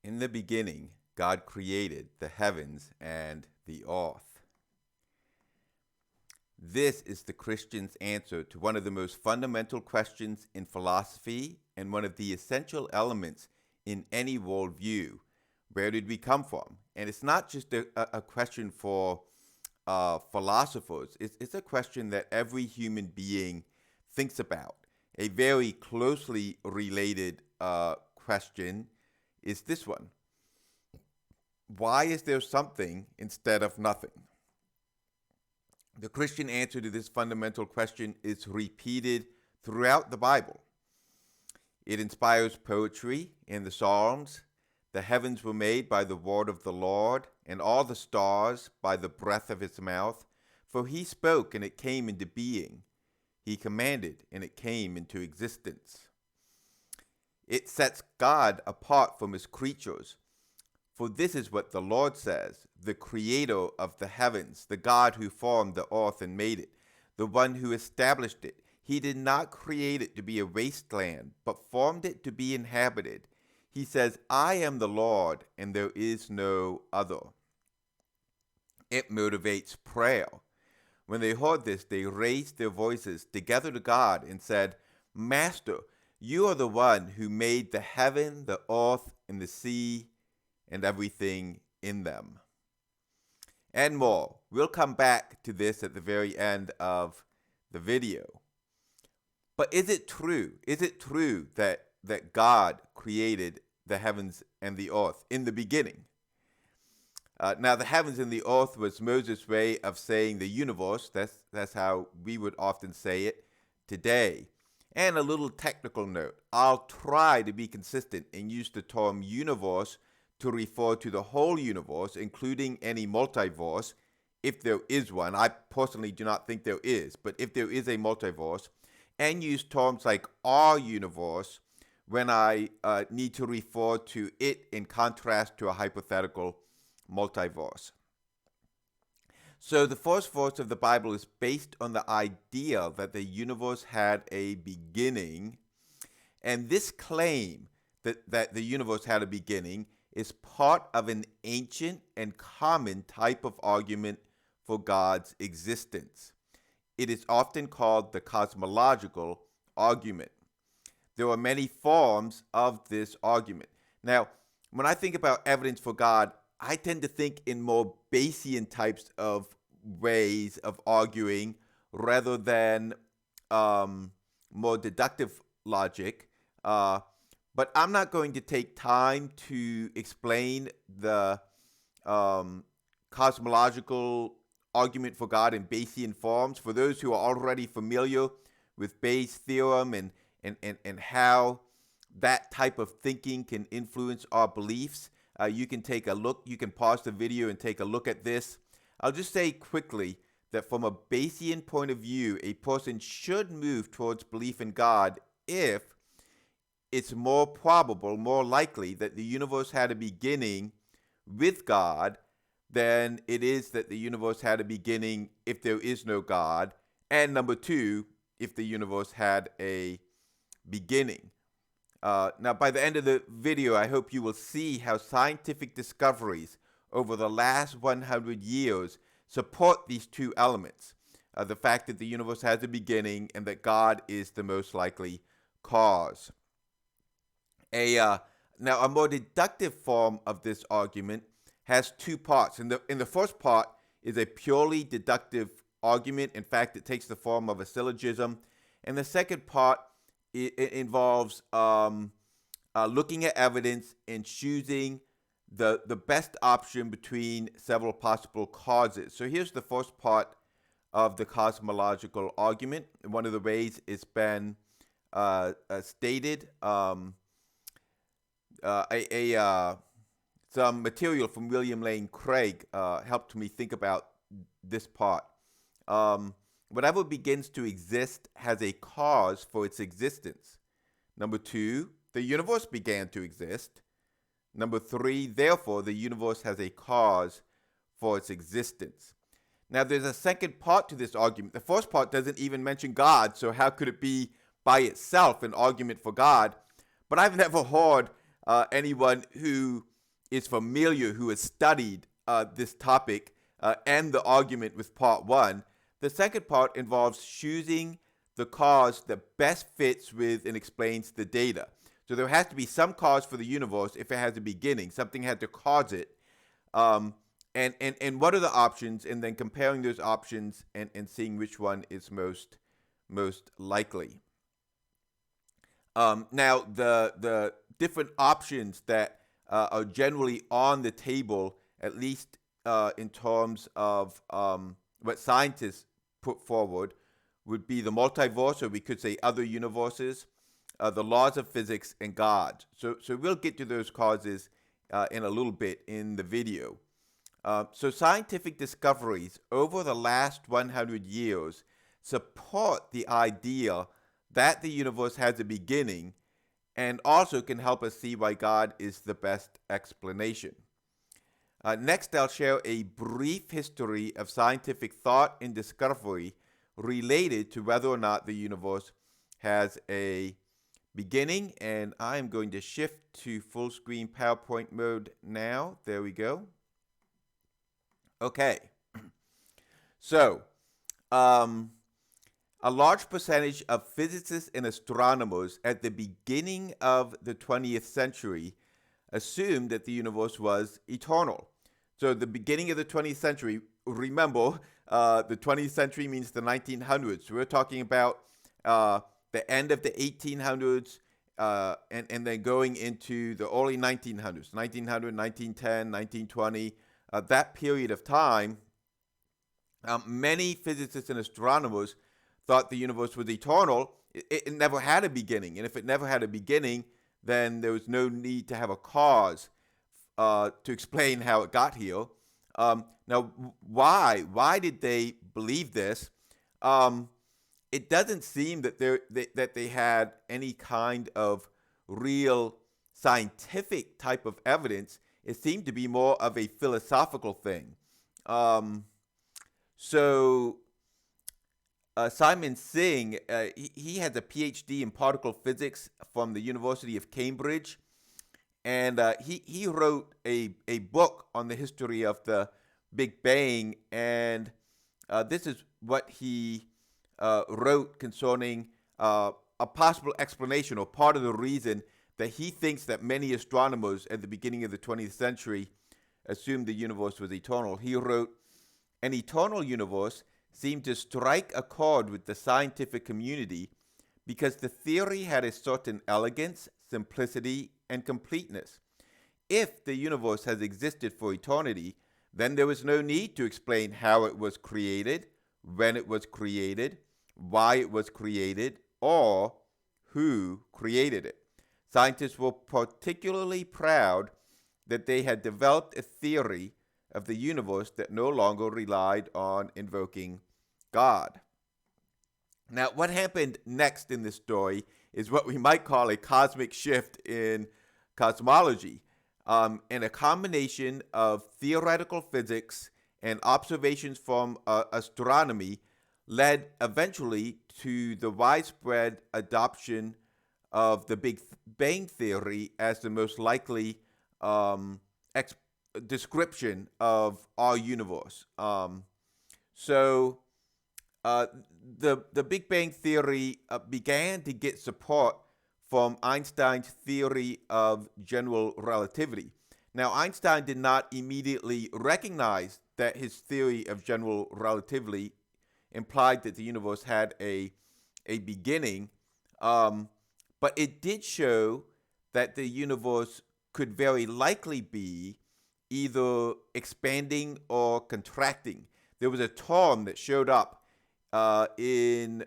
In the beginning, God created the heavens and the earth. This is the Christian's answer to one of the most fundamental questions in philosophy and one of the essential elements in any worldview. Where did we come from? And it's not just a question for philosophers. It's a question that every human being thinks about. A very closely related question is this one. Why is there something instead of nothing? The Christian answer to this fundamental question is repeated throughout the Bible. It inspires poetry in the Psalms. The heavens were made by the word of the Lord, and all the stars by the breath of his mouth. For he spoke, and it came into being. He commanded, and it came into existence. It sets God apart from his creatures. For this is what the Lord says, the creator of the heavens, the God who formed the earth and made it, the one who established it. He did not create it to be a wasteland, but formed it to be inhabited. He says, I am the Lord, and there is no other. It motivates prayer. When they heard this, they raised their voices together to God and said, Master, you are the one who made the heaven, the earth, and the sea, and everything in them. And more. We'll come back to this at the very end of the video. But is it true? Is it true that God created the heavens and the earth in the beginning? Now, the heavens and the earth was Moses' way of saying the universe. That's how we would often say it today. And a little technical note. I'll try to be consistent and use the term universe to refer to the whole universe, including any multiverse, if there is one. I personally do not think there is, but if there is a multiverse, and use terms like our universe when I need to refer to it in contrast to a hypothetical multiverse. So the first verse of the Bible is based on the idea that the universe had a beginning, and this claim that the universe had a beginning is part of an ancient and common type of argument for God's existence. It is often called the cosmological argument. There are many forms of this argument. Now, when I think about evidence for God, I tend to think in more Bayesian types of ways of arguing rather than more deductive logic. But I'm not going to take time to explain the cosmological argument for God in Bayesian forms. For those who are already familiar with Bayes' theorem and how that type of thinking can influence our beliefs, you can take a look. You can pause the video and take a look at this. I'll just say quickly that from a Bayesian point of view, a person should move towards belief in God if it's more probable, more likely that the universe had a beginning with God than it is that the universe had a beginning if there is no God. And number two, if the universe had a beginning. Now, by the end of the video, I hope you will see how scientific discoveries over the last 100 years support these two elements. The fact that the universe has a beginning and that God is the most likely cause. Now, a more deductive form of this argument has two parts. In the first part is a purely deductive argument. In fact, it takes the form of a syllogism. And the second part it involves looking at evidence and choosing the best option between several possible causes. So here's the first part of the cosmological argument. One of the ways it's been stated. Some material from William Lane Craig helped me think about this part. Whatever begins to exist has a cause for its existence. Number two, the universe began to exist. Number three, therefore, the universe has a cause for its existence. Now, there's a second part to this argument. The first part doesn't even mention God, so how could it be by itself an argument for God? But I've never heard anyone who is familiar, who has studied this topic and the argument with part one. The second part involves choosing the cause that best fits with and explains the data. So there has to be some cause for the universe if it has a beginning. Something had to cause it. And what are the options? And then comparing those options and seeing which one is most likely. Now, the different options that are generally on the table, at least in terms of what scientists put forward, would be the multiverse, or we could say other universes, the laws of physics, and God. So we'll get to those causes in a little bit in the video. So scientific discoveries over the last 100 years support the idea that the universe has a beginning, and also can help us see why God is the best explanation. Next, I'll share a brief history of scientific thought and discovery related to whether or not the universe has a beginning. And I'm going to shift to full screen PowerPoint mode now. There we go. Okay. So, a large percentage of physicists and astronomers at the beginning of the 20th century assumed that the universe was eternal. So the beginning of the 20th century, remember, the 20th century means the 1900s. So we're talking about the end of the 1800s and then going into the early 1900s, 1900, 1910, 1920, that period of time. Many physicists and astronomers thought the universe was eternal. It never had a beginning. And if it never had a beginning, then there was no need to have a cause to explain how it got here. Now, why? Why did they believe this? It doesn't seem that they had any kind of real scientific type of evidence. It seemed to be more of a philosophical thing. Simon Singh, he has a PhD in particle physics from the University of Cambridge, and he wrote a book on the history of the Big Bang, and this is what he wrote concerning a possible explanation, or part of the reason that he thinks that many astronomers at the beginning of the 20th century assumed the universe was eternal. He wrote, "An eternal universe seemed to strike a chord with the scientific community because the theory had a certain elegance, simplicity, and completeness. If the universe has existed for eternity, then there was no need to explain how it was created, when it was created, why it was created, or who created it. Scientists were particularly proud that they had developed a theory of the universe that no longer relied on invoking God." Now, what happened next in this story is what we might call a cosmic shift in cosmology, and a combination of theoretical physics and observations from astronomy led eventually to the widespread adoption of the Big Bang Theory as the most likely description of our universe. The Big Bang Theory began to get support from Einstein's theory of general relativity. Now, Einstein did not immediately recognize that his theory of general relativity implied that the universe had a beginning, but it did show that the universe could very likely be either expanding or contracting. There was a term that showed up in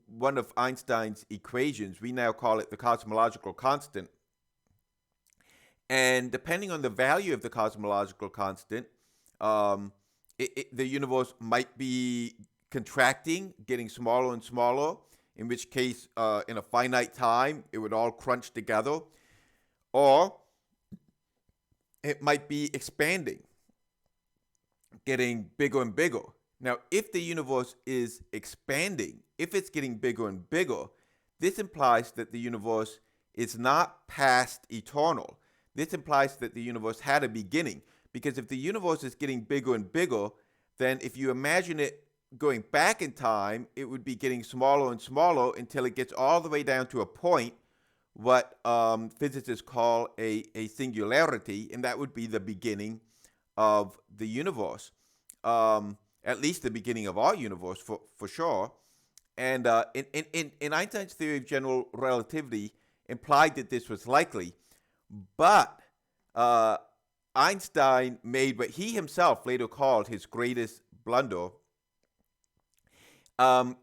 one of Einstein's equations. We now call it the cosmological constant. And depending on the value of the cosmological constant, the universe might be contracting, getting smaller and smaller, in which case, in a finite time, it would all crunch together. Or it might be expanding, getting bigger and bigger. Now, if the universe is expanding, if it's getting bigger and bigger, this implies that the universe is not past eternal. this implies that the universe had a beginning. Because if the universe is getting bigger and bigger, then if you imagine it going back in time, it would be getting smaller and smaller until it gets all the way down to a point, what physicists call a singularity, and that would be the beginning of the universe, at least the beginning of our universe for sure. And in Einstein's theory of general relativity implied that this was likely, but Einstein made what he himself later called his greatest blunder.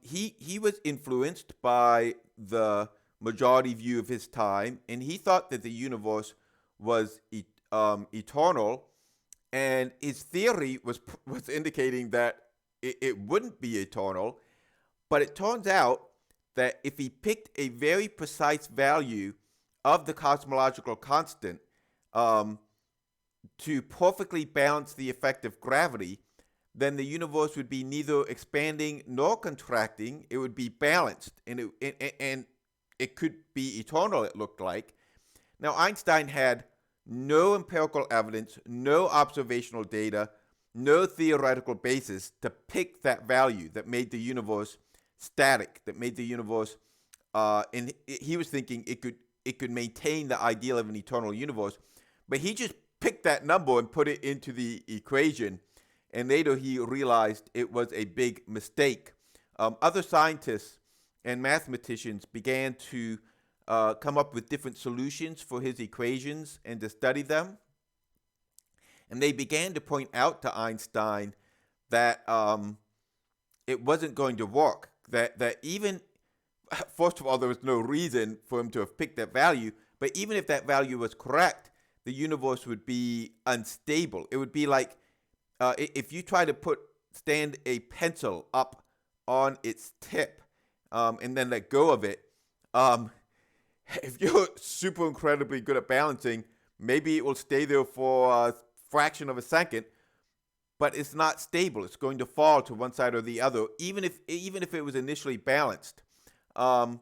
He was influenced by the majority view of his time, and he thought that the universe was eternal, and his theory was indicating that it wouldn't be eternal. But it turns out that if he picked a very precise value of the cosmological constant to perfectly balance the effect of gravity, then the universe would be neither expanding nor contracting. It would be balanced, and it could be eternal, it looked like. Now, Einstein had no empirical evidence, no observational data, no theoretical basis to pick that value that made the universe static, that made the universe, and he was thinking it could maintain the ideal of an eternal universe, but he just picked that number and put it into the equation, and later he realized it was a big mistake. Other scientists and mathematicians began to come up with different solutions for his equations and to study them, and they began to point out to Einstein that it wasn't going to work. That even, first of all, there was no reason for him to have picked that value, but even if that value was correct, the universe would be unstable. It would be like if you try to stand a pencil up on its tip and then let go of it. If you're super incredibly good at balancing, maybe it will stay there for a fraction of a second, but it's not stable. It's going to fall to one side or the other, even if it was initially balanced. And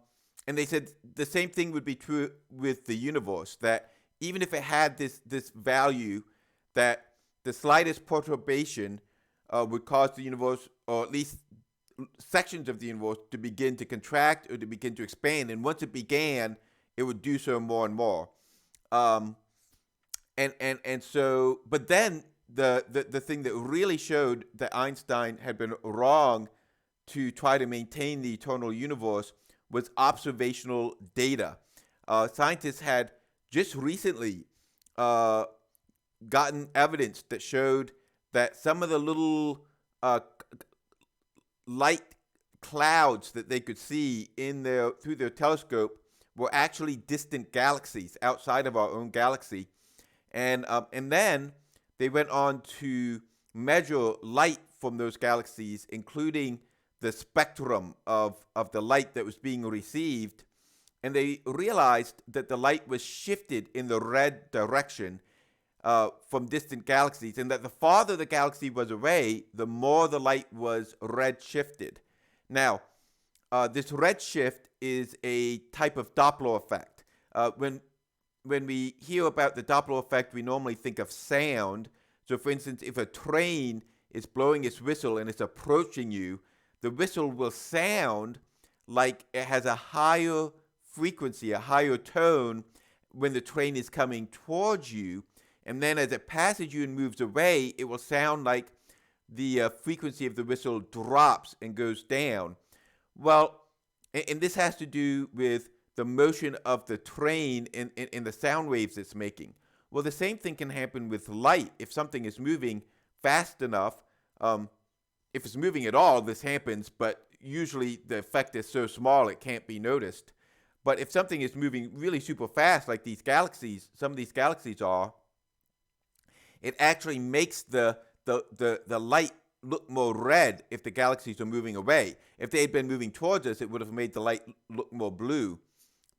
they said the same thing would be true with the universe, that even if it had this value, that the slightest perturbation would cause the universe, or at least sections of the universe, to begin to contract or to begin to expand. And once it began, it would do so more and more. And so, but then the thing that really showed that Einstein had been wrong to try to maintain the eternal universe was observational data. Scientists had just recently gotten evidence that showed that some of the little light clouds that they could see through their telescope were actually distant galaxies outside of our own galaxy. And then they went on to measure light from those galaxies, including the spectrum of the light that was being received. And they realized that the light was shifted in the red direction from distant galaxies, and that the farther the galaxy was away, the more the light was red shifted. Now, this red shift is a type of Doppler effect. When we hear about the Doppler effect, we normally think of sound. So, for instance, if a train is blowing its whistle and it's approaching you, the whistle will sound like it has a higher frequency, a higher tone when the train is coming towards you. And then as it passes you and moves away, it will sound like the frequency of the whistle drops and goes down. Well, and this has to do with the motion of the train in the sound waves it's making. Well, the same thing can happen with light. If something is moving fast enough, if it's moving at all, this happens, but usually the effect is so small it can't be noticed. But if something is moving really super fast, like these galaxies, some of these galaxies are, it actually makes the light look more red if the galaxies are moving away. If they had been moving towards us, it would have made the light look more blue.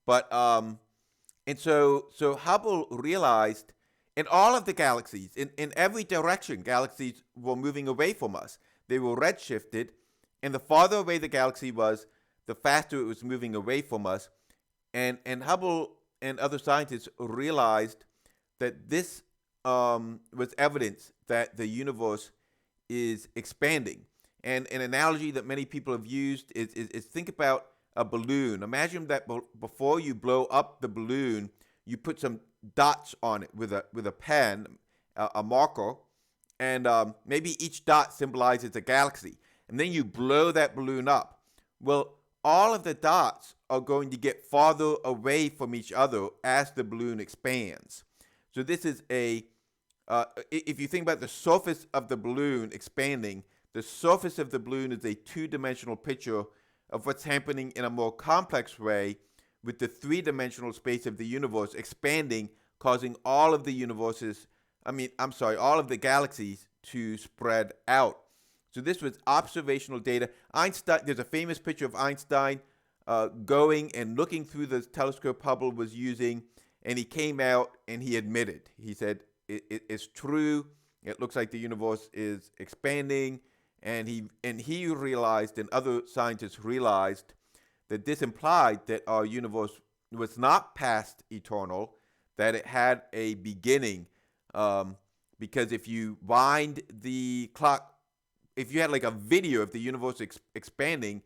But and so Hubble realized in all of the galaxies, in every direction, galaxies were moving away from us. They were redshifted, and the farther away the galaxy was, the faster it was moving away from us. And Hubble and other scientists realized this was evidence that the universe is expanding. And an analogy that many people have used is think about a balloon. Imagine that before you blow up the balloon, you put some dots on it with a pen, a marker, and maybe each dot symbolizes a galaxy. And then you blow that balloon up. Well, all of the dots are going to get farther away from each other as the balloon expands. So this is if you think about the surface of the balloon expanding, the surface of the balloon is a two-dimensional picture of what's happening in a more complex way with the three-dimensional space of the universe expanding, causing all of the all of the galaxies to spread out. So this was observational data. There's a famous picture of Einstein going and looking through the telescope Hubble was using, and he came out and he admitted. He said, it's true. It looks like the universe is expanding. And he realized, and other scientists realized, that this implied that our universe was not past eternal, that it had a beginning. Because if you wind the clock, if you had like a video of the universe expanding,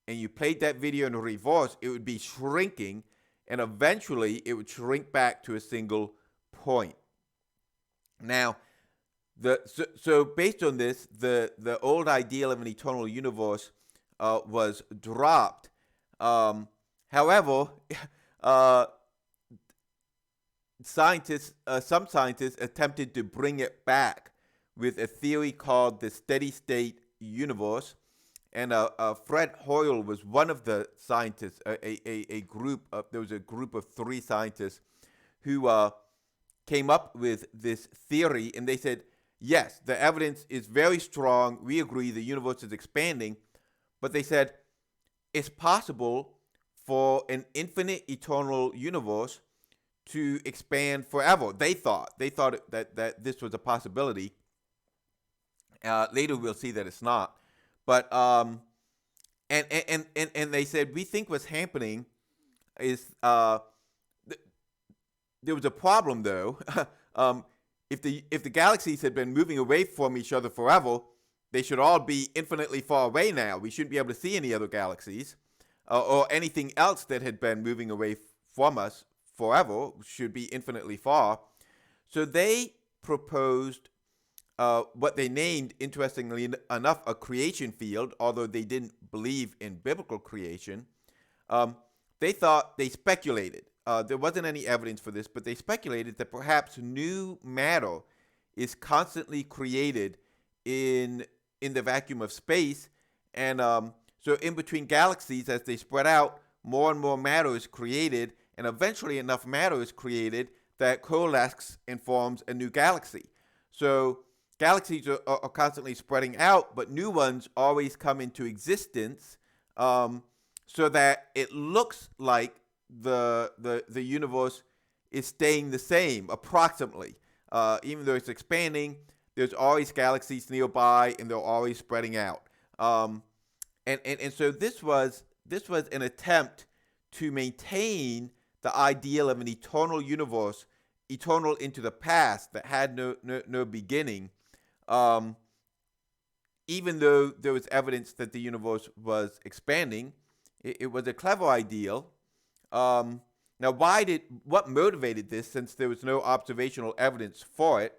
and you played that video in reverse, it would be shrinking, and eventually it would shrink back to a single point. Now, so based on this, the old ideal of an eternal universe was dropped. However, some scientists attempted to bring it back with a theory called the steady state universe, and Fred Hoyle was one of the scientists. There was a group of 3 scientists who came up with this theory, and they said, yes, the evidence is very strong. We agree the universe is expanding, but they said it's possible for an infinite eternal universe to expand forever. They thought that this was a possibility. Later we'll see that it's not. But and they said, we think what's happening is there was a problem though. If the galaxies had been moving away from each other forever, they should all be infinitely far away now. We shouldn't be able to see any other galaxies or anything else that had been moving away from us forever should be infinitely far. So they proposed what they named, interestingly enough, a creation field, although they didn't believe in biblical creation. They speculated. There wasn't any evidence for this, but they speculated that perhaps new matter is constantly created in the vacuum of space. And so in between galaxies, as they spread out, more and more matter is created, and eventually enough matter is created that coalesces and forms a new galaxy. So galaxies are constantly spreading out, but new ones always come into existence, so that it looks like the universe is staying the same approximately. Even though it's expanding, there's always galaxies nearby, and they're always spreading out. And so this was an attempt to maintain the ideal of an eternal universe, eternal into the past, that had no beginning, even though there was evidence that the universe was expanding. It was a clever ideal. Now, what motivated this, since there was no observational evidence for it?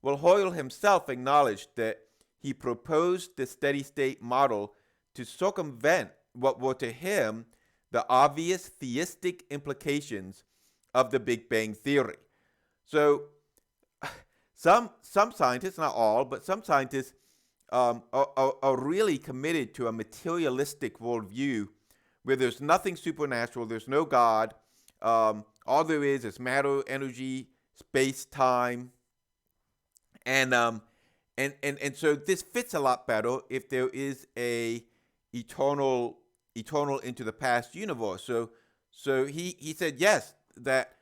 Well, Hoyle himself acknowledged that he proposed the steady-state model to circumvent what were to him the obvious theistic implications of the Big Bang theory. So some scientists, not all, but some scientists are really committed to a materialistic worldview where there's nothing supernatural, there's no God. All there is matter, energy, space, time. And so this fits a lot better if there is a eternal into the past universe. So he said yes, that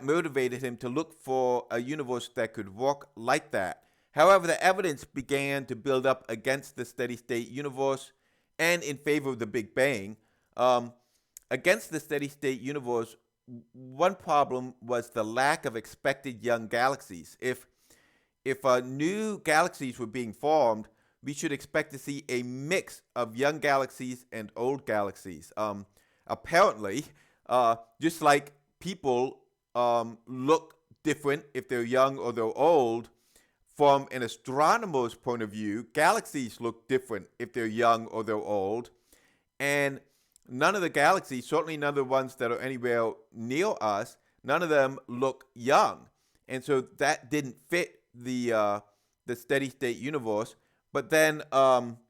motivated him to look for a universe that could work like that. However, the evidence began to build up against the steady state universe and in favor of the Big Bang. Against the steady state universe one problem was the lack of expected young galaxies. If new galaxies were being formed, we should expect to see a mix of young galaxies and old galaxies. Apparently, just like people look different if they're young or they're old, from an astronomer's point of view, galaxies look different if they're young or they're old. And none of the galaxies, certainly none of the ones that are anywhere near us, none of them look young. And so that didn't fit the steady state universe. But then other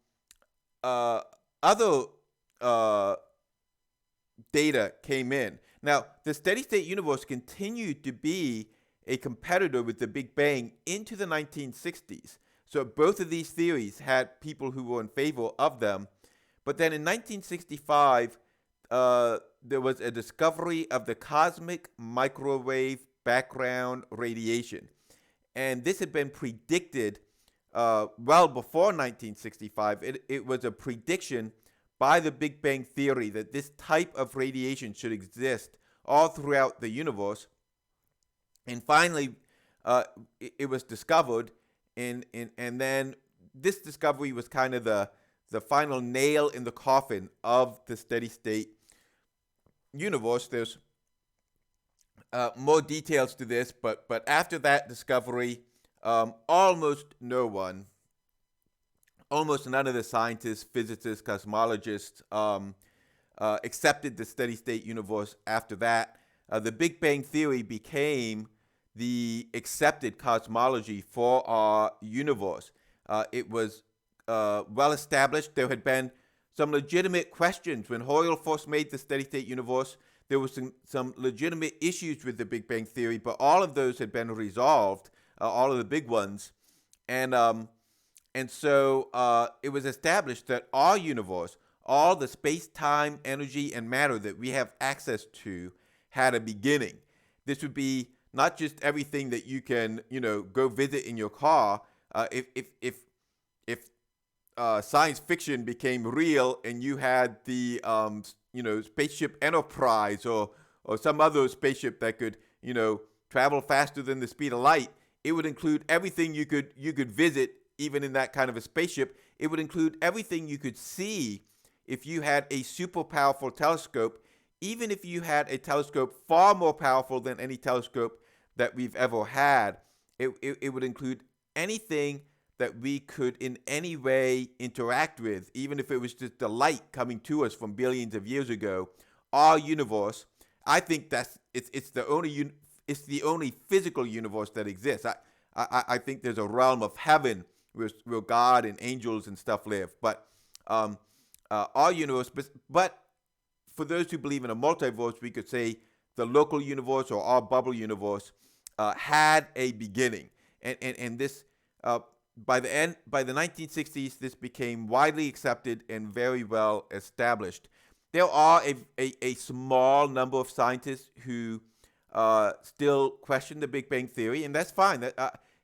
data came in. Now, the steady state universe continued to be a competitor with the Big Bang into the 1960s. So both of these theories had people who were in favor of them. But then in 1965, there was a discovery of the cosmic microwave background radiation. And this had been predicted well before 1965. It was a prediction by the Big Bang Theory that this type of radiation should exist all throughout the universe. And finally, it was discovered, and then this discovery was kind of the final nail in the coffin of the steady state universe. There's more details to this, but after that discovery, almost none of the scientists, physicists, cosmologists accepted the steady state universe after that. The Big Bang Theory became the accepted cosmology for our universe. It was well established. There had been some legitimate questions when Hoyle first made the steady state universe. There was some legitimate issues with the Big Bang Theory, but all of those had been resolved, all of the big ones. And so it was established that our universe, all the space-time, energy, and matter that we have access to, had a beginning. This would be not just everything that you can, go visit in your car. If science fiction became real and you had the spaceship Enterprise or some other spaceship that could travel faster than the speed of light, it would include everything you could visit, even in that kind of a spaceship. It would include everything you could see if you had a super powerful telescope, even if you had a telescope far more powerful than any telescope that we've ever had. It would include anything that we could in any way interact with, even if it was just the light coming to us from billions of years ago. Our universe, I think it's the only physical universe that exists. I think there's a realm of heaven where God and angels and stuff live, but our universe. But for those who believe in a multiverse, we could say the local universe or our bubble universe had a beginning, and this by the 1960s, this became widely accepted and very well established. There are a small number of scientists who still question the Big Bang Theory, and that's fine.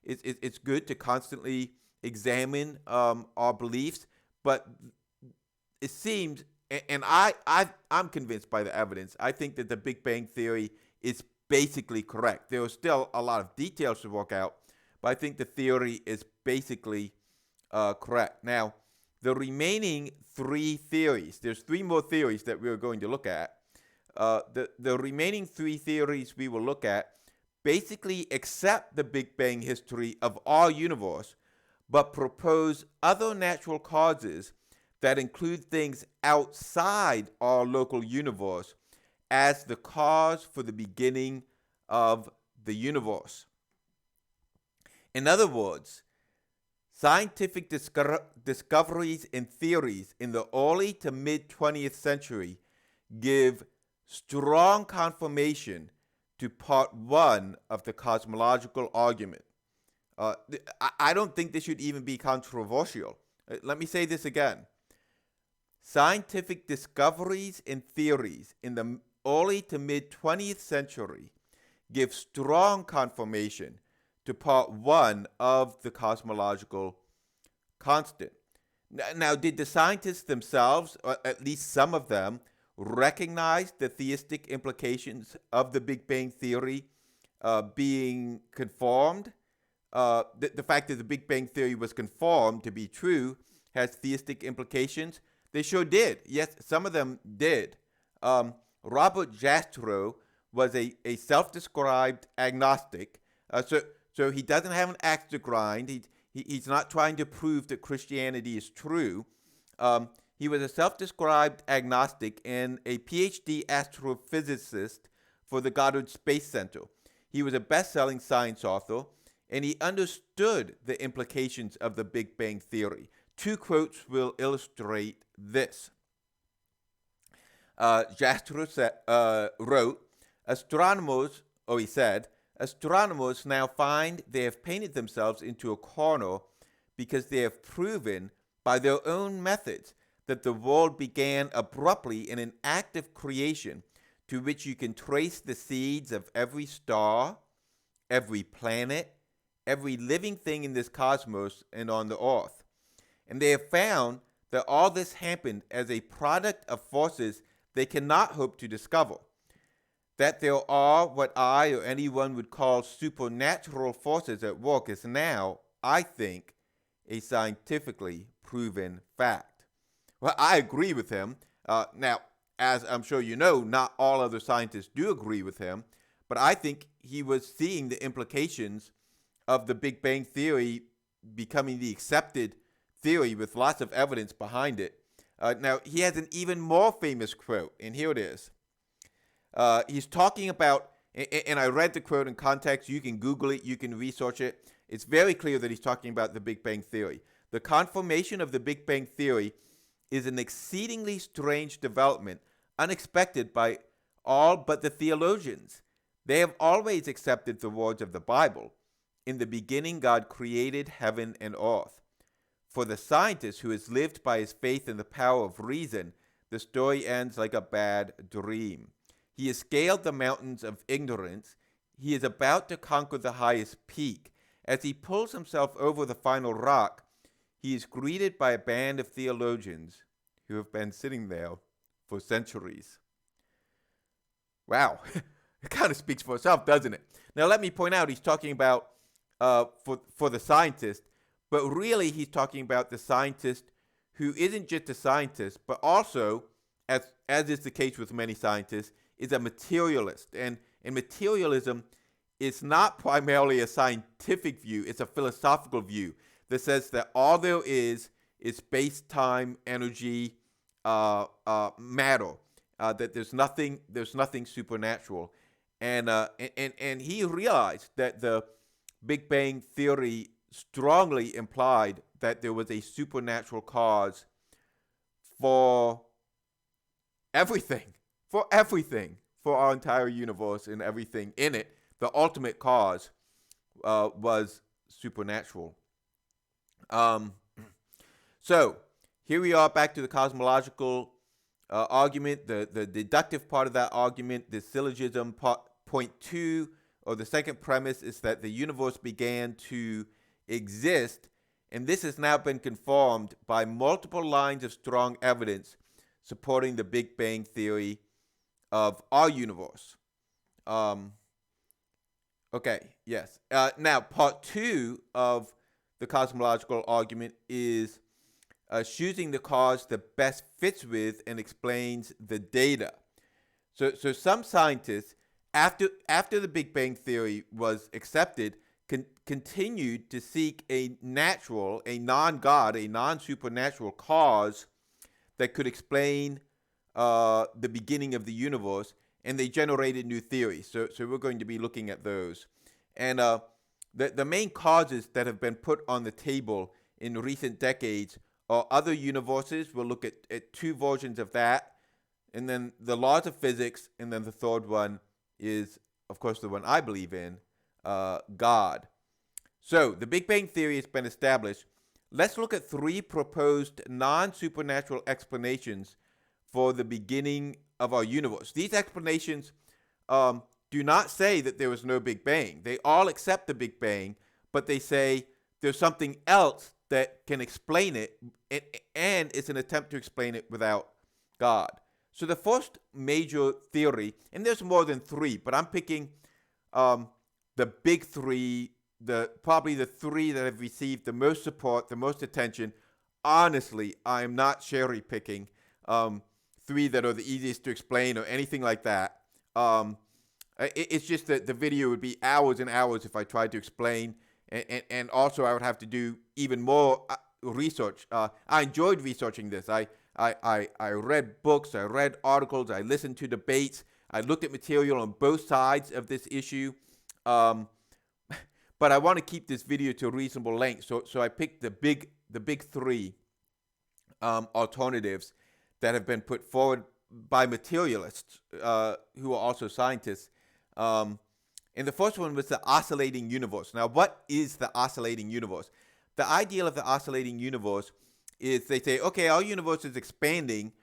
It's good to constantly examine our beliefs, but it seems, and I'm convinced by the evidence, I think that the Big Bang Theory is basically correct. There are still a lot of details to work out, but I think the theory is basically correct. Now, the remaining three theories, there's three more theories that we're going to look at. The remaining three theories we will look at basically accept the Big Bang history of our universe, but propose other natural causes that include things outside our local universe as the cause for the beginning of the universe. In other words, scientific discoveries and theories in the early to mid 20th century give strong confirmation to part one of the cosmological argument. I don't think this should even be controversial. Let me say this again. Scientific discoveries and theories in the early to mid 20th century give strong confirmation to part one of the cosmological constant. Now, did the scientists themselves, or at least some of them, recognized the theistic implications of the Big Bang Theory being conformed. The fact that the Big Bang Theory was conformed to be true has theistic implications. They sure did. Yes, some of them did. Robert Jastrow was a self-described agnostic. So he doesn't have an axe to grind. He's not trying to prove that Christianity is true. He was a self-described agnostic and a PhD astrophysicist for the Goddard Space Center. He was a best-selling science author, and he understood the implications of the Big Bang Theory. Two quotes will illustrate this. Jastrow wrote, he said, astronomers now find they have painted themselves into a corner because they have proven by their own methods that the world began abruptly in an act of creation to which you can trace the seeds of every star, every planet, every living thing in this cosmos and on the earth. And they have found that all this happened as a product of forces they cannot hope to discover. That there are what I or anyone would call supernatural forces at work is now, I think, a scientifically proven fact. Well, I agree with him. Now, as I'm sure you know, not all other scientists do agree with him, but I think he was seeing the implications of the Big Bang Theory becoming the accepted theory with lots of evidence behind it. Now, he has an even more famous quote, and here it is. He's talking about, and I read the quote in context. You can Google it. You can research it. It's very clear that he's talking about the Big Bang Theory. The confirmation of the Big Bang Theory is an exceedingly strange development, unexpected by all but the theologians. They have always accepted the words of the Bible. In the beginning, God created heaven and earth. For the scientist who has lived by his faith in the power of reason, the story ends like a bad dream. He has scaled the mountains of ignorance. He is about to conquer the highest peak. As he pulls himself over the final rock, he is greeted by a band of theologians who have been sitting there for centuries. Wow, it kind of speaks for itself, doesn't it? Now, let me point out, he's talking about for the scientist, but really he's talking about the scientist who isn't just a scientist, but also, as is the case with many scientists, is a materialist. And materialism is not primarily a scientific view, it's a philosophical view that says that all there is space-time, energy, matter. That there's nothing supernatural, and he realized that the Big Bang Theory strongly implied that there was a supernatural cause for everything, for our entire universe and everything in it. The ultimate cause was supernatural. So here we are back to the cosmological argument, the deductive part of that argument. The syllogism point 2, or the second premise, is that the universe began to exist, and this has now been confirmed by multiple lines of strong evidence supporting the Big Bang Theory of our universe. Okay, yes. Now, part 2 of the cosmological argument is choosing the cause that best fits with and explains the data. So some scientists, after the Big Bang Theory was accepted, continued to seek a natural, a non-God, a non-supernatural cause that could explain the beginning of the universe, and they generated new theories. So we're going to be looking at those. And the main causes that have been put on the table in recent decades are other universes. We'll look at two versions of that, and then the laws of physics, and then the third one is, of course, the one I believe in, God. So the Big Bang Theory has been established. Let's look at 3 proposed non-supernatural explanations for the beginning of our universe. These explanations do not say that there was no Big Bang. They all accept the Big Bang, but they say there's something else that can explain it, and it's an attempt to explain it without God. So the first major theory, and there's more than three, but I'm picking the big three, probably the three that have received the most support, the most attention. Honestly, I'm not cherry picking three that are the easiest to explain or anything like that. It's just that the video would be hours and hours if I tried to explain, and also I would have to do even more research. I enjoyed researching this. I read books, I read articles, I listened to debates, I looked at material on both sides of this issue. But I want to keep this video to a reasonable length, so I picked the big three alternatives that have been put forward by materialists who are also scientists. And the first one was the oscillating universe. Now, what is the oscillating universe? The ideal of the oscillating universe is they say, okay, our universe is expanding,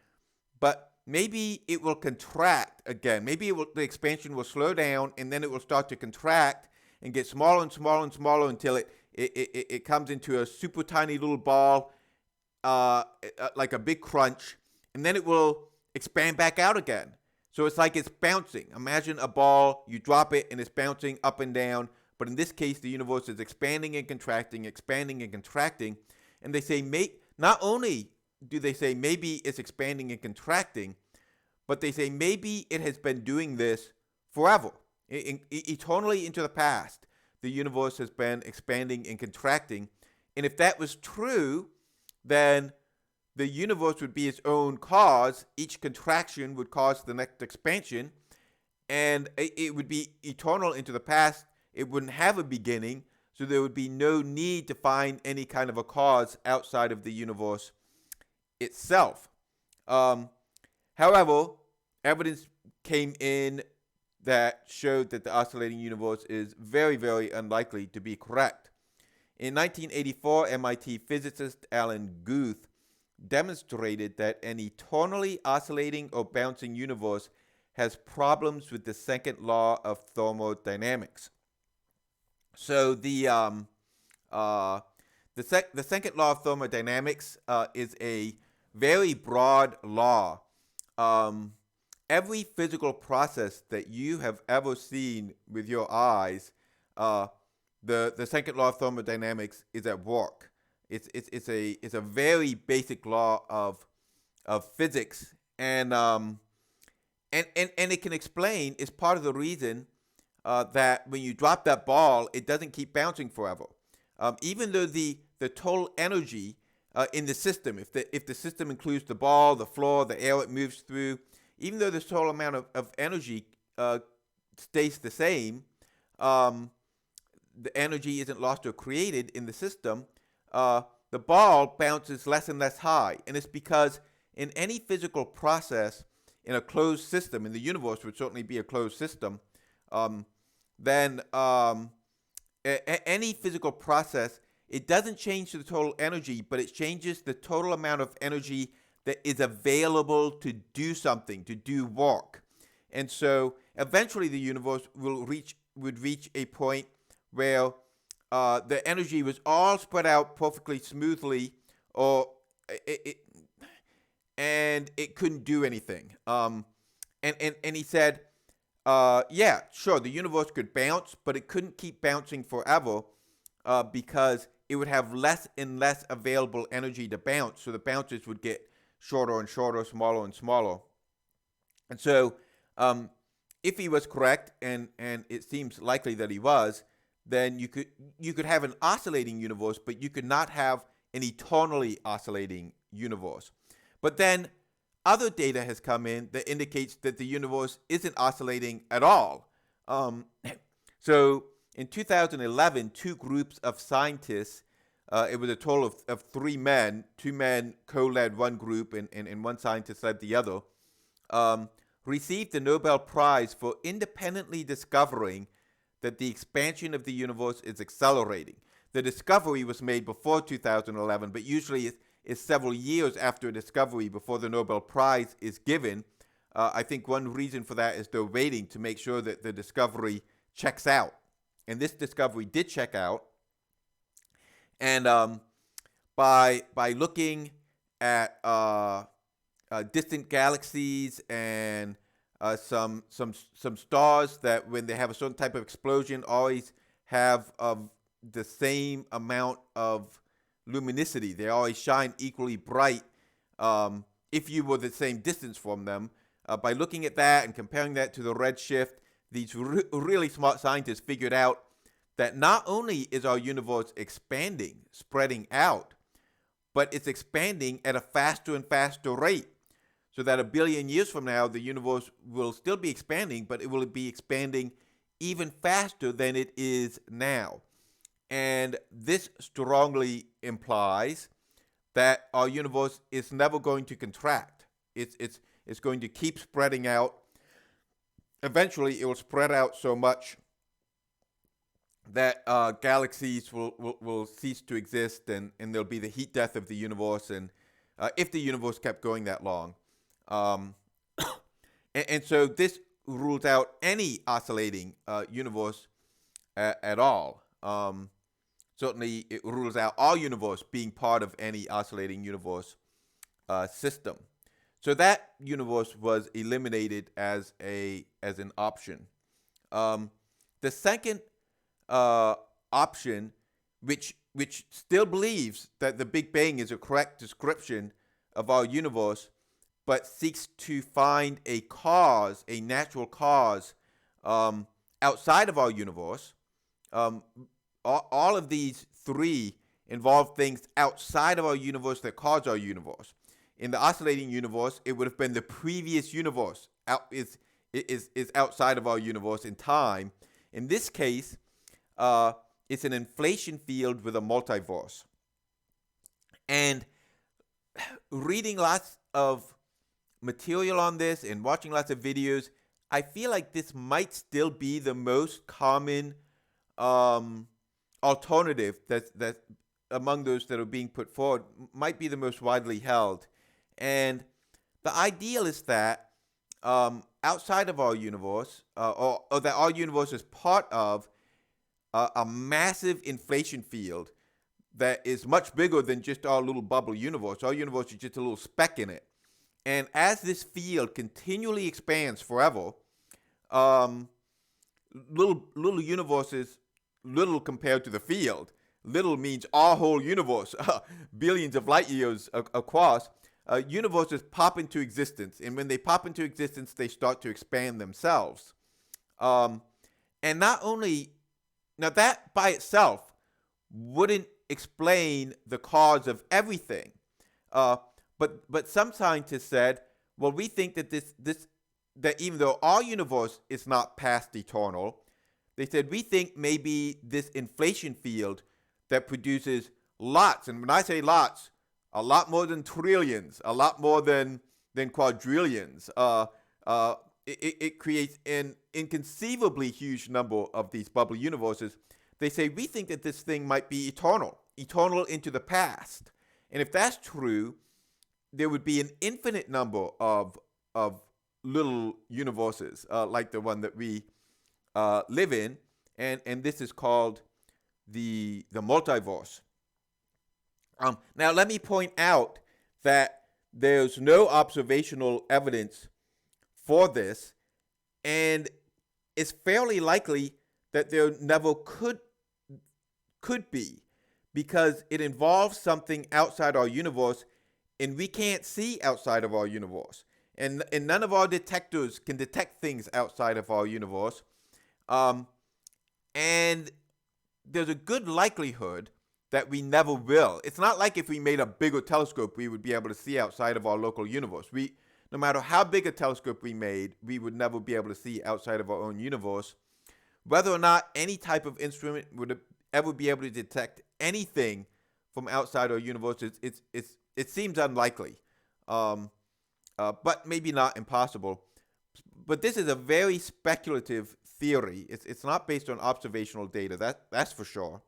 but maybe it will contract again. Maybe the expansion will slow down, and then it will start to contract and get smaller and smaller and smaller until it comes into a super tiny little ball, like a big crunch, and then it will expand back out again. So it's like it's bouncing. Imagine a ball, you drop it, and it's bouncing up and down. But in this case, the universe is expanding and contracting, expanding and contracting. And they say, not only do they say maybe it's expanding and contracting, but they say maybe it has been doing this forever. Eternally into the past, the universe has been expanding and contracting. And if that was true, then the universe would be its own cause. Each contraction would cause the next expansion, and it would be eternal into the past. It wouldn't have a beginning, so there would be no need to find any kind of a cause outside of the universe itself. However, evidence came in that showed that the oscillating universe is very, very unlikely to be correct. In 1984, MIT physicist Alan Guth demonstrated that an eternally oscillating or bouncing universe has problems with the second law of thermodynamics. So the second law of thermodynamics is a very broad law. Every physical process that you have ever seen with your eyes, the second law of thermodynamics is at work. It's a very basic law of physics, and it can explain. It's part of the reason that when you drop that ball, it doesn't keep bouncing forever. Even though the total energy in the system, if the system includes the ball, the floor, the air it moves through, even though the total amount of energy stays the same, the energy isn't lost or created in the system. The ball bounces less and less high, and it's because in any physical process in a closed system, in the universe would certainly be a closed system, then any physical process, it doesn't change the total energy, but it changes the total amount of energy that is available to do something, to do work. And so eventually the universe would reach a point where the energy was all spread out perfectly smoothly, and it couldn't do anything. And he said, yeah, sure, the universe could bounce, but it couldn't keep bouncing forever because it would have less and less available energy to bounce. So the bounces would get shorter and shorter, smaller and smaller. And so if he was correct, and it seems likely that he was, then you could have an oscillating universe, but you could not have an eternally oscillating universe. But then other data has come in that indicates that the universe isn't oscillating at all. So in 2011, two groups of scientists, it was a total of three men, two men co-led one group and one scientist led the other, received the Nobel Prize for independently discovering that the expansion of the universe is accelerating. The discovery was made before 2011, but usually it's several years after a discovery before the Nobel Prize is given. I think one reason for that is they're waiting to make sure that the discovery checks out. And this discovery did check out. And by looking at distant galaxies and some stars that, when they have a certain type of explosion, always have the same amount of luminosity. They always shine equally bright if you were the same distance from them. By looking at that and comparing that to the redshift, these really smart scientists figured out that not only is our universe expanding, spreading out, but it's expanding at a faster and faster rate. So that a billion years from now, the universe will still be expanding, but it will be expanding even faster than it is now. And this strongly implies that our universe is never going to contract. It's going to keep spreading out. Eventually, it will spread out so much that galaxies will cease to exist, and there'll be the heat death of the universe, and if the universe kept going that long. And so this rules out any oscillating universe at all. Certainly, it rules out our universe being part of any oscillating universe system. So that universe was eliminated as an option. The second option, which still believes that the Big Bang is a correct description of our universe, but seeks to find a cause, a natural cause, outside of our universe. All of these three involve things outside of our universe that cause our universe. In the oscillating universe, it would have been the previous universe is outside of our universe in time. In this case, it's an inflation field with a multiverse. And reading lots of material on this and watching lots of videos, I feel like this might still be the most common alternative that among those that are being put forward, might be the most widely held. And the ideal is that outside of our universe, or that our universe is part of a massive inflation field that is much bigger than just our little bubble universe. Our universe is just a little speck in it. And as this field continually expands forever, little universes, little compared to the field, little means our whole universe, billions of light years across, universes pop into existence. And when they pop into existence, they start to expand themselves. And not only, now that by itself wouldn't explain the cause of everything. But some scientists said, well, we think that that even though our universe is not past eternal, they said we think maybe this inflation field that produces lots, and when I say lots, a lot more than trillions, a lot more than quadrillions. It creates an inconceivably huge number of these bubble universes. They say we think that this thing might be eternal into the past. And if that's true, there would be an infinite number of little universes like the one that we live in, and this is called the multiverse. Now, let me point out that there's no observational evidence for this, and it's fairly likely that there never could be, because it involves something outside our universe, and we can't see outside of our universe. And none of our detectors can detect things outside of our universe. And there's a good likelihood that we never will. It's not like if we made a bigger telescope, we would be able to see outside of our local universe. No matter how big a telescope we made, we would never be able to see outside of our own universe. Whether or not any type of instrument would ever be able to detect anything from outside our universe, it seems unlikely. But maybe not impossible. But this is a very speculative theory. It's not based on observational data, that's for sure.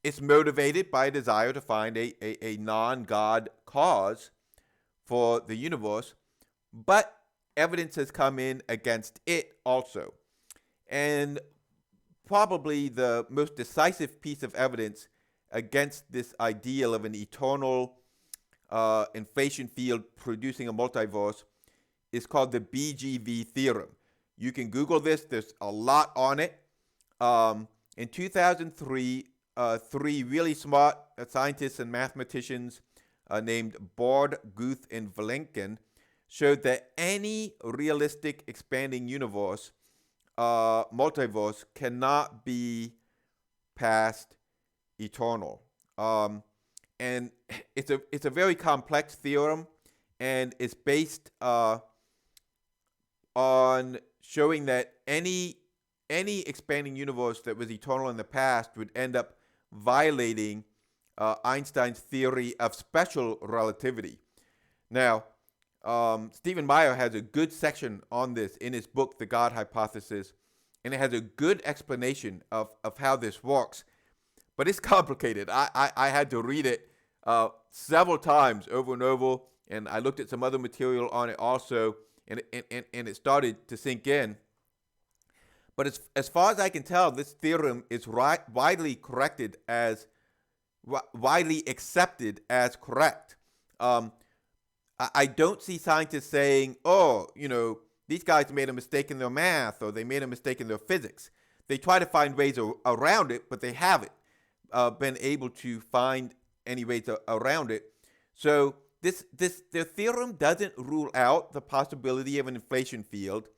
It's motivated by a desire to find a non-God cause for the universe, but evidence has come in against it also. And probably the most decisive piece of evidence against this ideal of an eternal inflation field producing a multiverse is called the Bgv Theorem. You can Google this. There's a lot on it. In 2003, three really smart scientists and mathematicians named Bord, Guth, and Vilenkin showed that any realistic expanding universe, multiverse, cannot be past eternal. And it's a very complex theorem, and it's based on showing that any expanding universe that was eternal in the past would end up violating Einstein's theory of special relativity. Now, Stephen Meyer has a good section on this in his book, The God Hypothesis, and it has a good explanation of how this works. But it's complicated. I had to read it several times over and over, and I looked at some other material on it also, and it started to sink in. But as far as I can tell, this theorem is widely accepted as correct. I don't see scientists saying, oh, these guys made a mistake in their math, or they made a mistake in their physics. They try to find ways around it, but they haven't been able to find any ways around it. So the theorem doesn't rule out the possibility of an inflation field,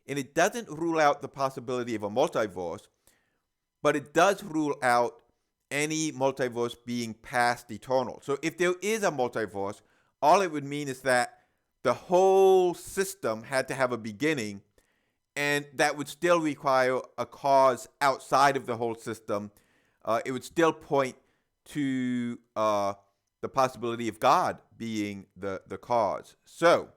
and it doesn't rule out the possibility of a multiverse, but it does rule out any multiverse being past eternal. So if there is a multiverse, all it would mean is that the whole system had to have a beginning, and that would still require a cause outside of the whole system. It would still point to the possibility of God being the cause. So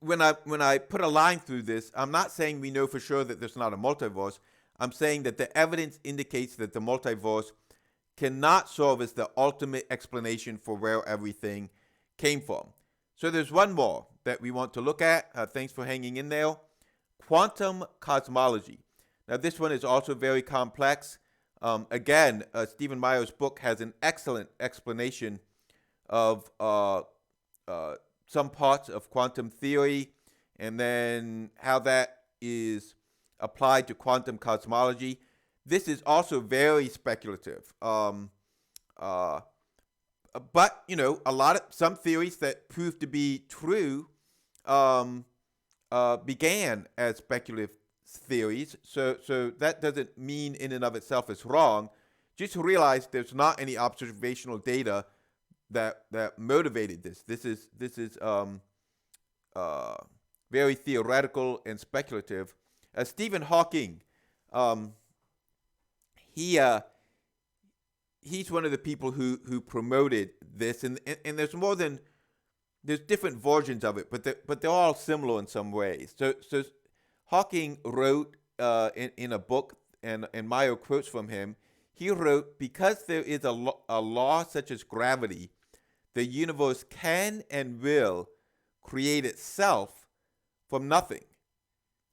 when I put a line through this, I'm not saying we know for sure that there's not a multiverse. I'm saying that the evidence indicates that the multiverse cannot serve as the ultimate explanation for where everything came from. So there's one more that we want to look at. Thanks for hanging in there. Quantum cosmology. Now this one is also very complex. Again, Stephen Meyer's book has an excellent explanation of some parts of quantum theory, and then how that is applied to quantum cosmology. This is also very speculative. But some theories that prove to be true began as speculative theories. So that doesn't mean in and of itself it's wrong. Just realize there's not any observational data that motivated this. This is very theoretical and speculative. Stephen Hawking, he's one of the people who promoted this, and there's different versions of it, but they're all similar in some ways. So Hawking wrote in a book, and Meyer quotes from him. He wrote, because there is a law such as gravity, the universe can and will create itself from nothing.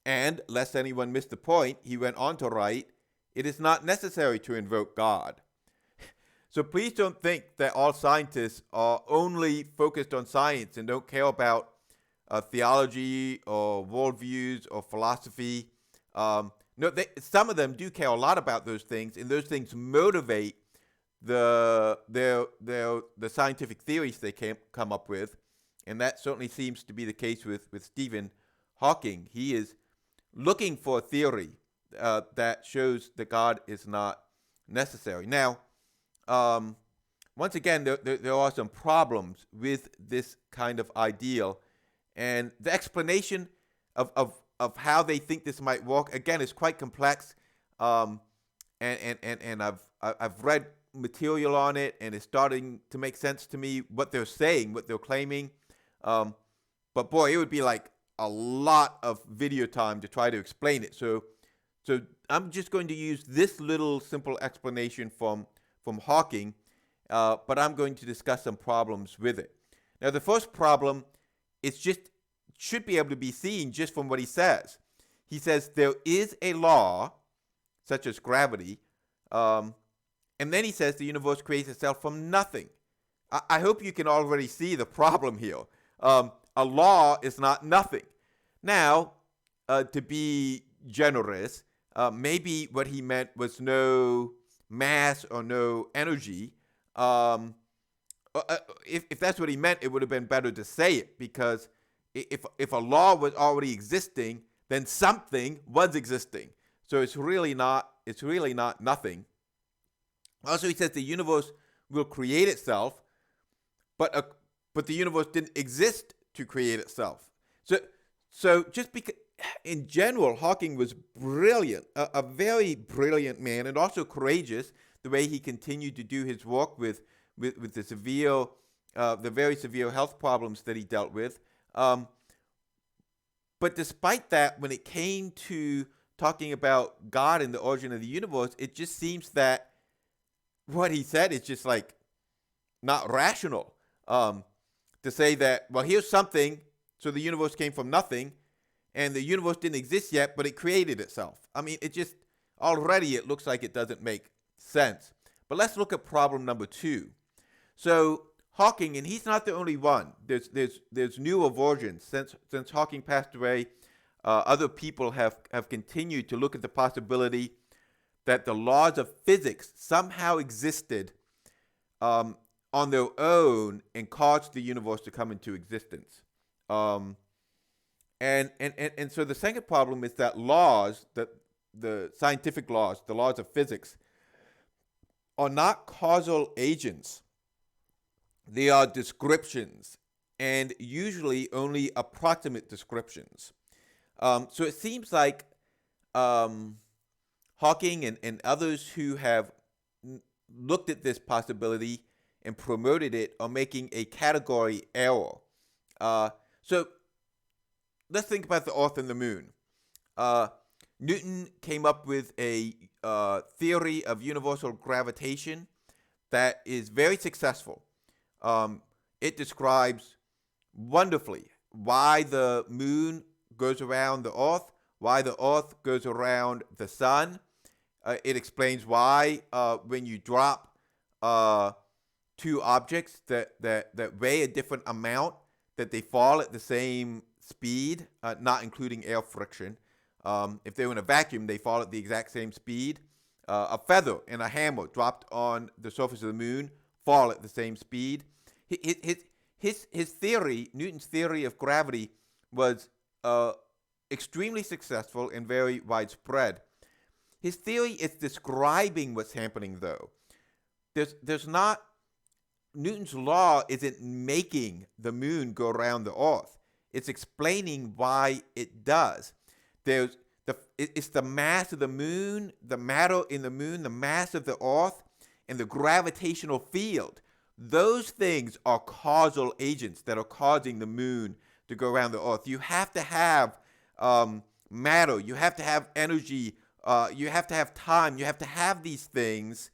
And, lest anyone miss the point, he went on to write, it is not necessary to invoke God. So please don't think that all scientists are only focused on science and don't care about theology or worldviews or philosophy. No, some of them do care a lot about those things, and those things motivate the scientific theories they come up with, and that certainly seems to be the case with Stephen Hawking. He is looking for a theory that shows that God is not necessary. Now, once again, there are some problems with this kind of ideal, and the explanation of how they think this might work, again, is quite complex, and I've read material on it, and it's starting to make sense to me what they're saying, what they're claiming. But boy, it would be like a lot of video time to try to explain it. So I'm just going to use this little simple explanation from Hawking, but I'm going to discuss some problems with it. Now, the first problem should be able to be seen just from what he says. He says there is a law, such as gravity, and And then he says the universe creates itself from nothing. I hope you can already see the problem here. A law is not nothing. Now, to be generous, maybe what he meant was no mass or no energy. If that's what he meant, it would have been better to say it, because if a law was already existing, then something was existing. So it's really not nothing. Also, he says the universe will create itself, but the universe didn't exist to create itself. So just because, in general, Hawking was brilliant, a very brilliant man, and also courageous. The way he continued to do his work with the very severe health problems that he dealt with. But despite that, when it came to talking about God and the origin of the universe, it just seems that what he said is just like not rational. To say that, well, here's something, so the universe came from nothing, and the universe didn't exist yet, but it created itself. I mean, already it looks like it doesn't make sense. But let's look at problem number 2. So Hawking, and he's not the only one. There's newer versions. Since Hawking passed away, other people have continued to look at the possibility that the laws of physics somehow existed on their own and caused the universe to come into existence. And so the second problem is that laws, that the scientific laws, the laws of physics, are not causal agents. They are descriptions, and usually only approximate descriptions. So it seems like Hawking and others who have looked at this possibility and promoted it are making a category error. So let's think about the Earth and the Moon. Newton came up with a theory of universal gravitation that is very successful. It describes wonderfully why the moon goes around the Earth, why the Earth goes around the sun. It explains why when you drop two objects that weigh a different amount, that they fall at the same speed, not including air friction. If they were in a vacuum, they fall at the exact same speed. A feather and a hammer dropped on the surface of the moon fall at the same speed. His theory, Newton's theory of gravity, was extremely successful and very widespread. His theory is describing what's happening, though. There's not, Newton's law isn't making the moon go around the Earth. It's explaining why it does. It's the mass of the moon, the matter in the moon, the mass of the Earth, and the gravitational field. Those things are causal agents that are causing the moon to go around the Earth. You have to have matter. You have to have energy. You have to have time. You have to have these things.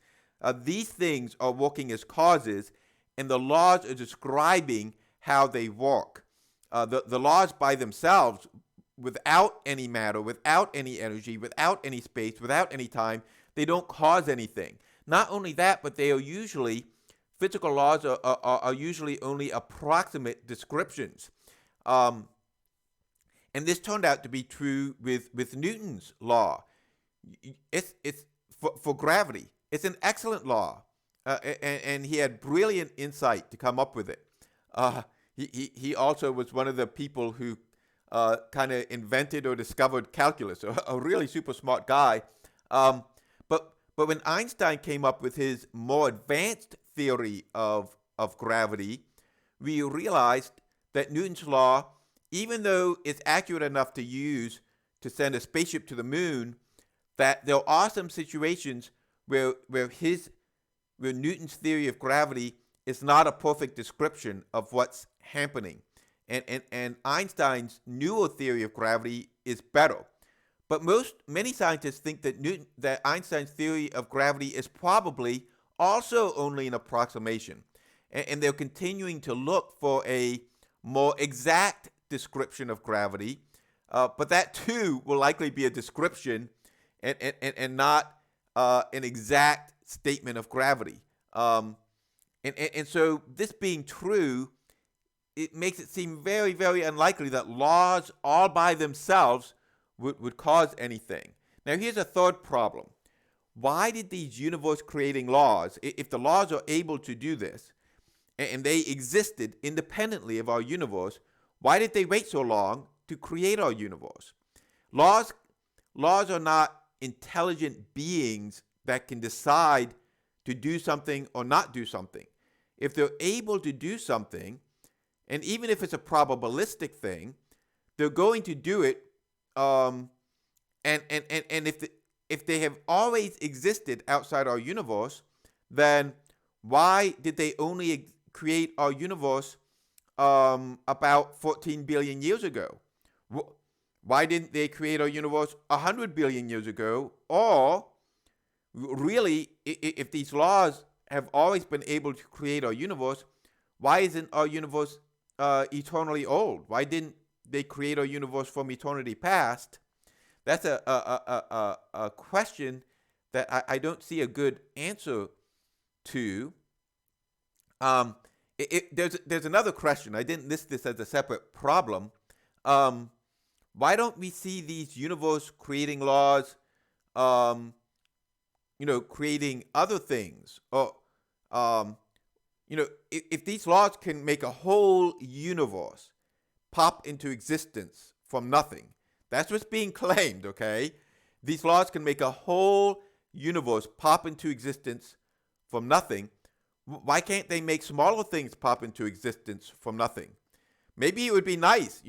These things are working as causes, and the laws are describing how they work. The laws by themselves, without any matter, without any energy, without any space, without any time, they don't cause anything. Not only that, but they are usually, physical laws are usually only approximate descriptions. And this turned out to be true with Newton's law. It's for gravity. It's an excellent law. And he had brilliant insight to come up with it. He also was one of the people who kind of invented or discovered calculus, a really super smart guy. But when Einstein came up with his more advanced theory of gravity, we realized that Newton's law, even though it's accurate enough to use to send a spaceship to the moon, that there are some situations where Newton's theory of gravity is not a perfect description of what's happening. And Einstein's newer theory of gravity is better. But many scientists think that Einstein's theory of gravity is probably also only an approximation. And they're continuing to look for a more exact description of gravity. But that too will likely be a description and not an exact statement of gravity. And so this being true, it makes it seem very, very unlikely that laws all by themselves would cause anything. Now here's a third problem. Why did these universe-creating laws, if the laws are able to do this, and they existed independently of our universe, why did they wait so long to create our universe? Laws are not intelligent beings that can decide to do something or not do something. If they're able to do something, and even if it's a probabilistic thing, they're going to do it. And if they have always existed outside our universe, then why did they only create our universe about 14 billion years ago? Why didn't they create our universe 100 billion years ago? Or really, if these laws have always been able to create our universe, why isn't our universe eternally old? Why didn't they create our universe from eternity past? That's a question that I don't see a good answer to. There's another question. I didn't list this as a separate problem. Why don't we see these universe-creating laws, creating other things? Or, if these laws can make a whole universe pop into existence from nothing, that's what's being claimed, okay? These laws can make a whole universe pop into existence from nothing. Why can't they make smaller things pop into existence from nothing? Maybe it would be nice,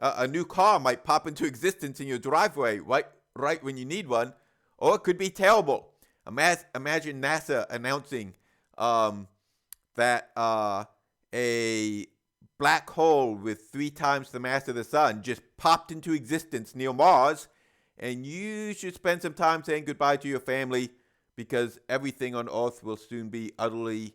a new car might pop into existence in your driveway right when you need one, or it could be terrible. Imagine NASA announcing that a black hole with 3 times the mass of the sun just popped into existence near Mars, and you should spend some time saying goodbye to your family because everything on Earth will soon be utterly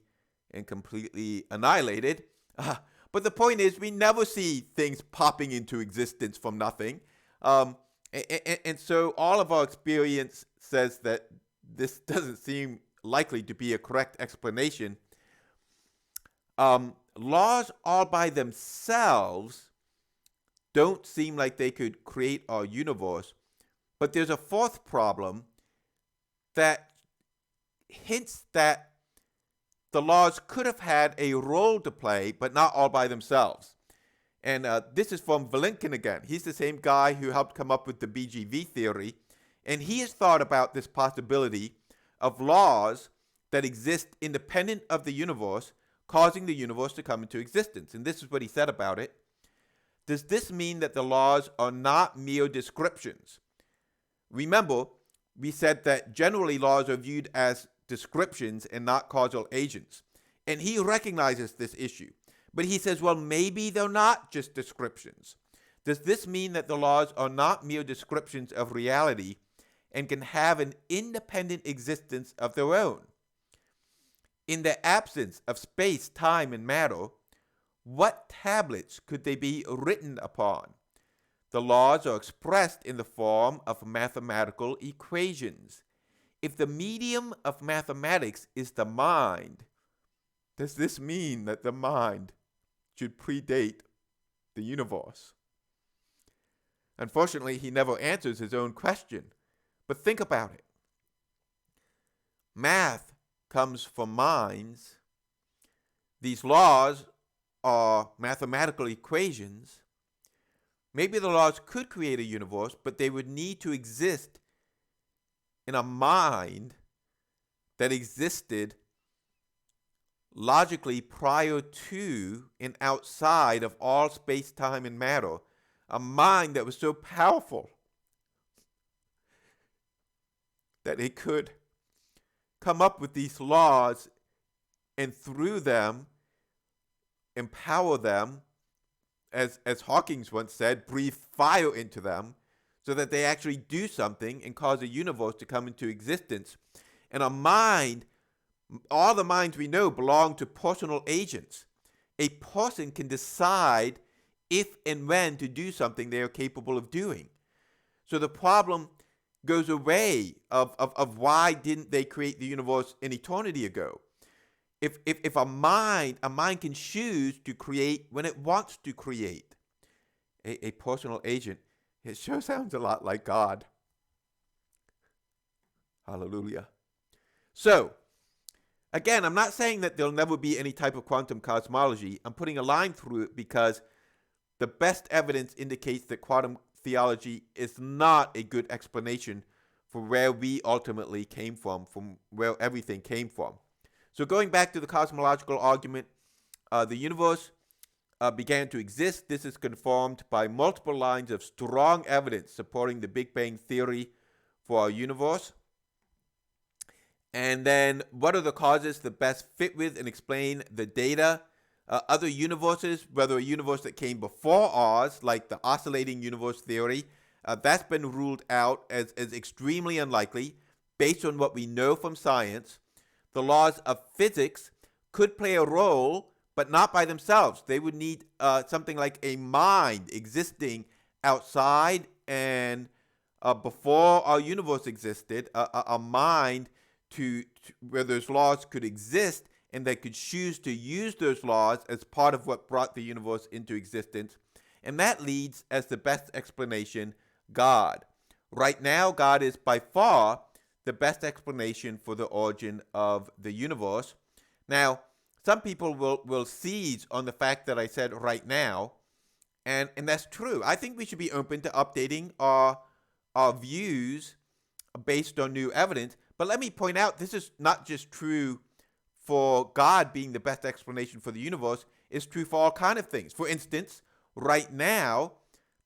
and completely annihilated. But the point is, we never see things popping into existence from nothing. And so all of our experience says that this doesn't seem likely to be a correct explanation. Laws all by themselves don't seem like they could create our universe. But there's a fourth problem that hints that the laws could have had a role to play, but not all by themselves. And this is from Valenkin again. He's the same guy who helped come up with the Bgv theory. And he has thought about this possibility of laws that exist independent of the universe, causing the universe to come into existence. And this is what he said about it. Does this mean that the laws are not mere descriptions? Remember, we said that generally laws are viewed as descriptions and not causal agents. And he recognizes this issue. But he says, well, maybe they're not just descriptions. Does this mean that the laws are not mere descriptions of reality and can have an independent existence of their own? In the absence of space, time, and matter, what tablets could they be written upon? The laws are expressed in the form of mathematical equations. If the medium of mathematics is the mind, does this mean that the mind should predate the universe? Unfortunately, he never answers his own question, but think about it. Math comes from minds. These laws are mathematical equations. Maybe the laws could create a universe, but they would need to exist in a mind that existed logically prior to and outside of all space, time, and matter. A mind that was so powerful that it could come up with these laws and through them empower them, as Hawking once said, breathe fire into them so that they actually do something and cause a universe to come into existence. And a mind, all the minds we know belong to personal agents. A person can decide if and when to do something they are capable of doing. So the problem goes away of why didn't they create the universe an eternity ago. If a mind can choose to create when it wants to create. A personal agent, it sure sounds a lot like God. Hallelujah. So, again, I'm not saying that there'll never be any type of quantum cosmology. I'm putting a line through it because the best evidence indicates that quantum theology is not a good explanation for where we ultimately came from where everything came from. So going back to the cosmological argument, the universe began to exist. This is confirmed by multiple lines of strong evidence supporting the Big Bang theory for our universe. And then what are the causes that best fit with and explain the data? Other universes, whether a universe that came before ours, like the Oscillating Universe theory, that's been ruled out as extremely unlikely based on what we know from science. The laws of physics could play a role, but not by themselves. They would need something like a mind existing outside and before our universe existed, a mind to where those laws could exist and they could choose to use those laws as part of what brought the universe into existence. And that leads, as the best explanation, God. Right now, God is by far the best explanation for the origin of the universe. Now, some people will seize on the fact that I said right now, and that's true. I think we should be open to updating our views based on new evidence. But let me point out, this is not just true for God being the best explanation for the universe. It's true for all kinds of things. For instance, right now,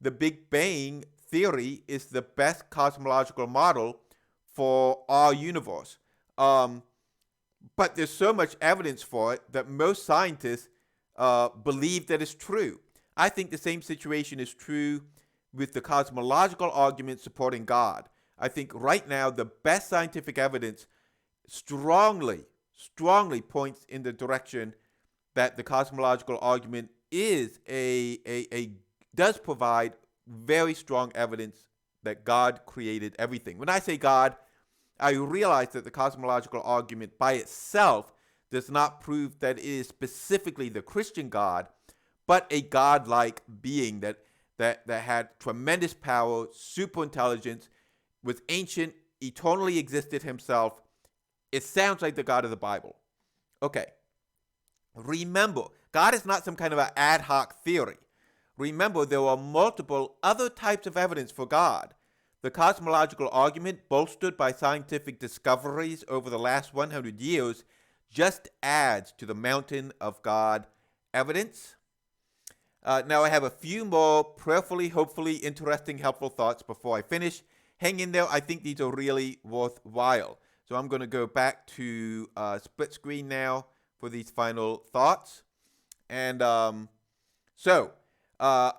the Big Bang theory is the best cosmological model for our universe. But there's so much evidence for it that most scientists believe that it's true. I think the same situation is true with the cosmological argument supporting God. I think right now the best scientific evidence strongly points in the direction that the cosmological argument is does provide very strong evidence that God created everything. When I say God, I realize that the cosmological argument by itself does not prove that it is specifically the Christian God, but a God-like being that had tremendous power, super intelligence, was ancient, eternally existed himself. It sounds like the God of the Bible. Okay. Remember, God is not some kind of an ad hoc theory. Remember, there are multiple other types of evidence for God. The cosmological argument, bolstered by scientific discoveries over the last 100 years, just adds to the mountain of God evidence. Now, I have a few more prayerfully, hopefully interesting, helpful thoughts before I finish. Hang in there. I think these are really worthwhile. So I'm going to go back to split screen now for these final thoughts. And I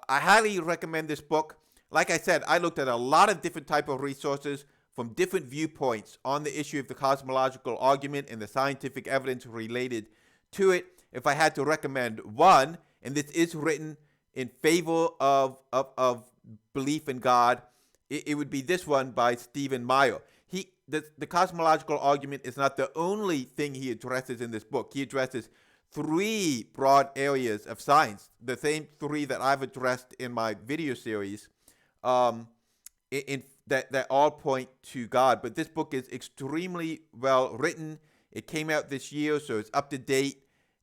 highly recommend this book. Like I said, I looked at a lot of different type of resources from different viewpoints on the issue of the cosmological argument and the scientific evidence related to it. If I had to recommend one, and this is written in favor of belief in God, it would be this one by Stephen Meyer. The cosmological argument is not the only thing he addresses in this book. He addresses three broad areas of science, the same three that I've addressed in my video series, that all point to God. But this book is extremely well written. It came out this year, so it's up to date,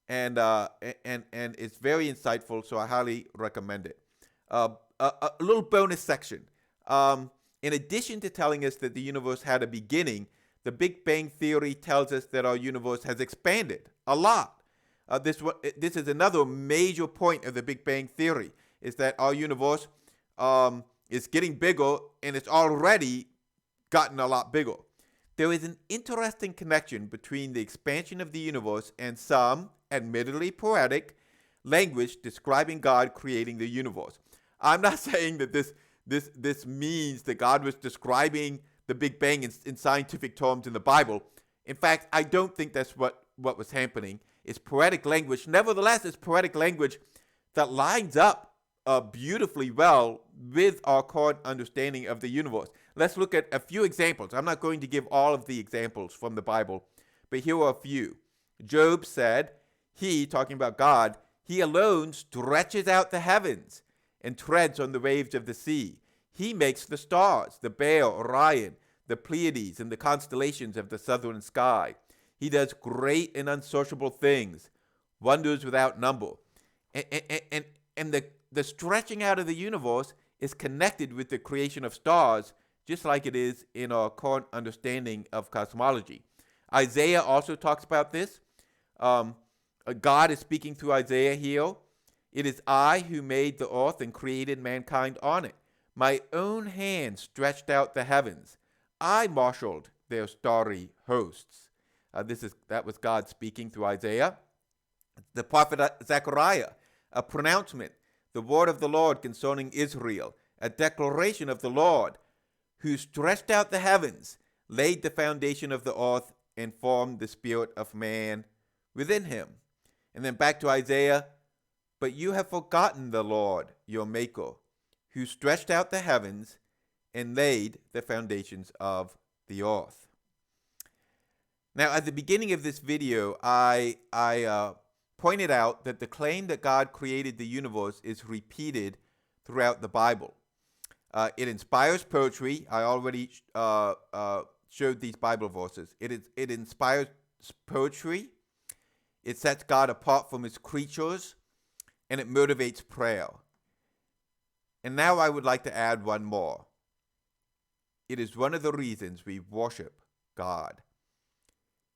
and it's very insightful. So I highly recommend it. A little bonus section. In addition to telling us that the universe had a beginning, the Big Bang theory tells us that our universe has expanded a lot. This is another major point of the Big Bang theory, is that our universe is getting bigger, and it's already gotten a lot bigger. There is an interesting connection between the expansion of the universe and some, admittedly poetic, language describing God creating the universe. I'm not saying that this means that God was describing the Big Bang in scientific terms in the Bible. In fact, I don't think that's what was happening. It's poetic language. Nevertheless, it's poetic language that lines up beautifully well with our current understanding of the universe. Let's look at a few examples. I'm not going to give all of the examples from the Bible, but here are a few. Job said, he, talking about God, he alone stretches out the heavens and treads on the waves of the sea. He makes the stars, the Bear, Orion, the Pleiades, and the constellations of the southern sky. He does great and unsearchable things, wonders without number. And the stretching out of the universe is connected with the creation of stars, just like it is in our current understanding of cosmology. Isaiah also talks about this. God is speaking through Isaiah here. It is I who made the earth and created mankind on it. My own hand stretched out the heavens. I marshaled their starry hosts. That was God speaking through Isaiah. The prophet Zechariah, a pronouncement, the word of the Lord concerning Israel, a declaration of the Lord, who stretched out the heavens, laid the foundation of the earth, and formed the spirit of man within him. And then back to Isaiah, but you have forgotten the Lord, your maker, who stretched out the heavens and laid the foundations of the earth. Now, at the beginning of this video, I pointed out that the claim that God created the universe is repeated throughout the Bible. It inspires poetry. I already showed these Bible verses. It inspires poetry. It sets God apart from his creatures, and it motivates prayer. And now I would like to add one more. It is one of the reasons we worship God.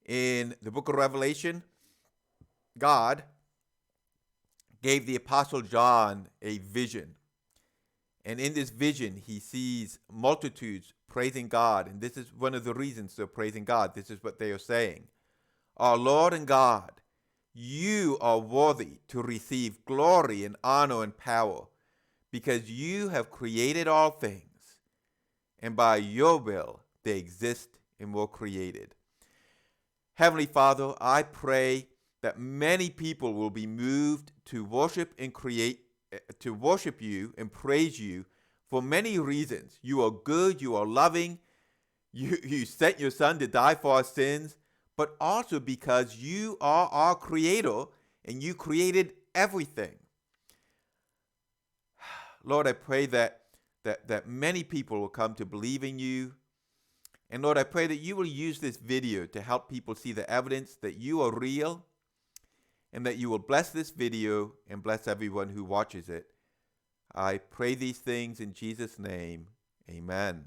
In the book of Revelation, God gave the Apostle John a vision. And in this vision, he sees multitudes praising God. And this is one of the reasons they're praising God. This is what they are saying. Our Lord and God, you are worthy to receive glory and honor and power, because you have created all things, and by your will they exist and were created. Heavenly Father, I pray that many people will be moved to worship you and praise you for many reasons. You are good, you are loving, you sent your Son to die for our sins, but also because you are our creator and you created everything. Lord, I pray that many people will come to believe in you. And Lord, I pray that you will use this video to help people see the evidence that you are real, and that you will bless this video and bless everyone who watches it. I pray these things in Jesus' name. Amen.